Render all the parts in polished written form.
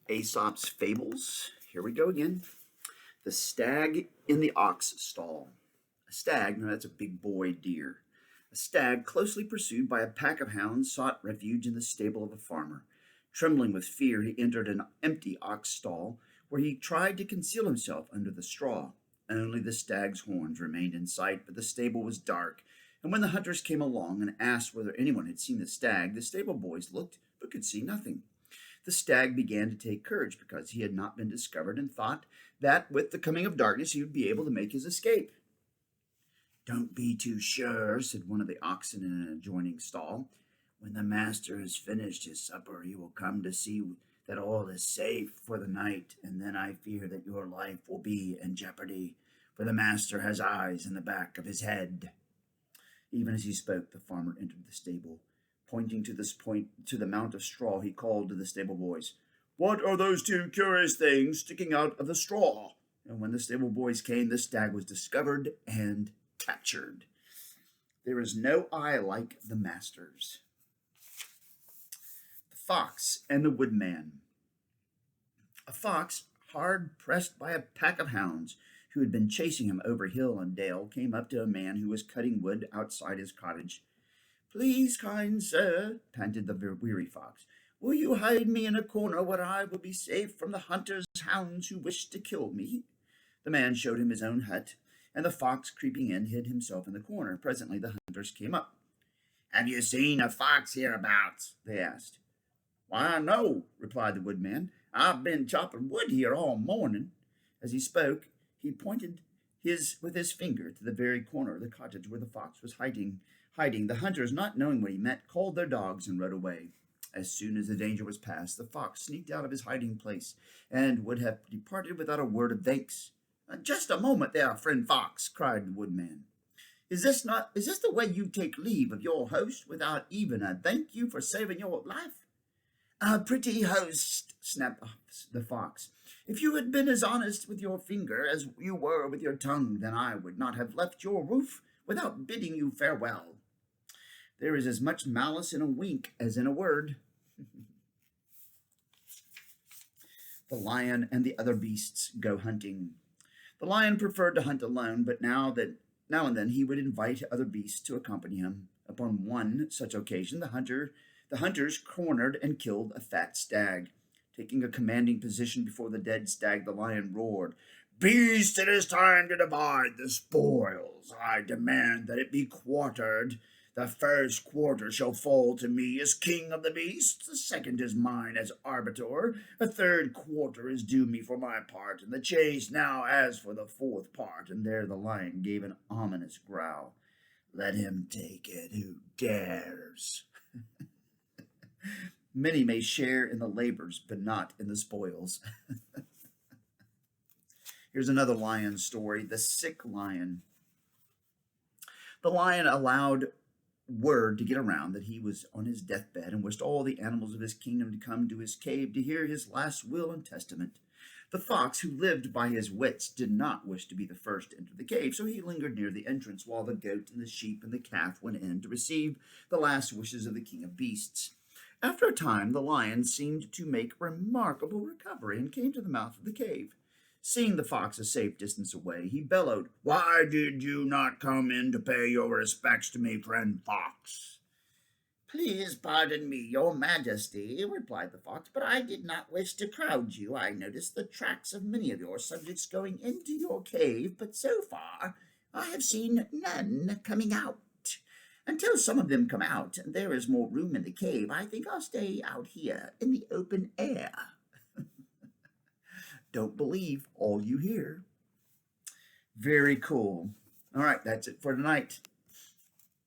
Aesop's Fables. Here we go again. The stag in the ox stall. A stag, no, that's a big boy deer. A stag, closely pursued by a pack of hounds, sought refuge in the stable of a farmer. Trembling with fear, he entered an empty ox stall, where he tried to conceal himself under the straw. Only the stag's horns remained in sight, but the stable was dark, and when the hunters came along and asked whether anyone had seen the stable boys looked but could see nothing. The stag began to take courage because he had not been discovered and thought that with the coming of darkness he would be able to make his escape. "Don't be too sure," said one of the oxen in an adjoining stall. "When the master has finished his supper, he will come to see that all is safe for the night, and then I fear that your life will be in jeopardy, for the master has eyes in the back of his head." Even as he spoke, the farmer entered the stable. Pointing to the mount of straw, he called to the stable boys, "What are those two curious things sticking out of the straw?" And when the stable boys came, the stag was discovered and captured. There is no eye like the master's. The fox and the woodman. A fox, hard pressed by a pack of hounds who had been chasing him over hill and dale, came up to a man who was cutting wood outside his cottage. "Please, kind sir," panted the weary fox, "will you hide me in a corner where I will be safe from the hunters' hounds who wish to kill me?" The man showed him his own hut, and the fox, creeping in, hid himself in the corner. Presently the hunters came up. "Have you seen a fox hereabouts?" they asked. "Why, no," replied the woodman. "I've been chopping wood here all morning." As he spoke, he pointed with his finger to the very corner of the cottage where the fox was hiding. The hunters, not knowing what he meant, called their dogs and rode away. As soon as the danger was past, the fox sneaked out of his hiding place and would have departed without a word of thanks. "Just a moment there, friend fox," cried the woodman. Is this the way you take leave of your host without even a thank you for saving your life?" "A pretty host," snapped the fox. "If you had been as honest with your finger as you were with your tongue, then I would not have left your roof without bidding you farewell." There is as much malice in a wink as in a word. The lion and the other beasts go hunting. The lion preferred to hunt alone, but now and then he would invite other beasts to accompany him. Upon one such occasion, the hunters cornered and killed a fat stag. Taking a commanding position before the dead stag, the lion roared, "Beast, it is time to divide the spoils. I demand that it be quartered. The first quarter shall fall to me as king of the beasts, the second is mine as arbiter, a third quarter is due me for my part in the chase. Now as for the fourth part," and there the lion gave an ominous growl, "let him take it who dares." Many may share in the labors, but not in the spoils. Here's another lion story, the sick lion. The lion allowed word to get around that he was on his deathbed and wished all the animals of his kingdom to come to his cave to hear his last will and testament. The fox, who lived by his wits, did not wish to be the first to enter the cave, so he lingered near the entrance while the goat and the sheep and the calf went in to receive the last wishes of the king of beasts. After a time, the lion seemed to make remarkable recovery and came to the mouth of the cave. Seeing the fox a safe distance away, he bellowed, "Why did you not come in to pay your respects to me, friend fox?" "Please pardon me, your majesty," replied the fox, "but I did not wish to crowd you. I noticed the tracks of many of your subjects going into your cave, but so far I have seen none coming out. Until some of them come out and there is more room in the cave, I think I'll stay out here in the open air." Don't believe all you hear. Very cool. All right, that's it for tonight.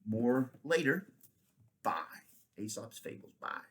More later. Bye. Aesop's Fables. Bye.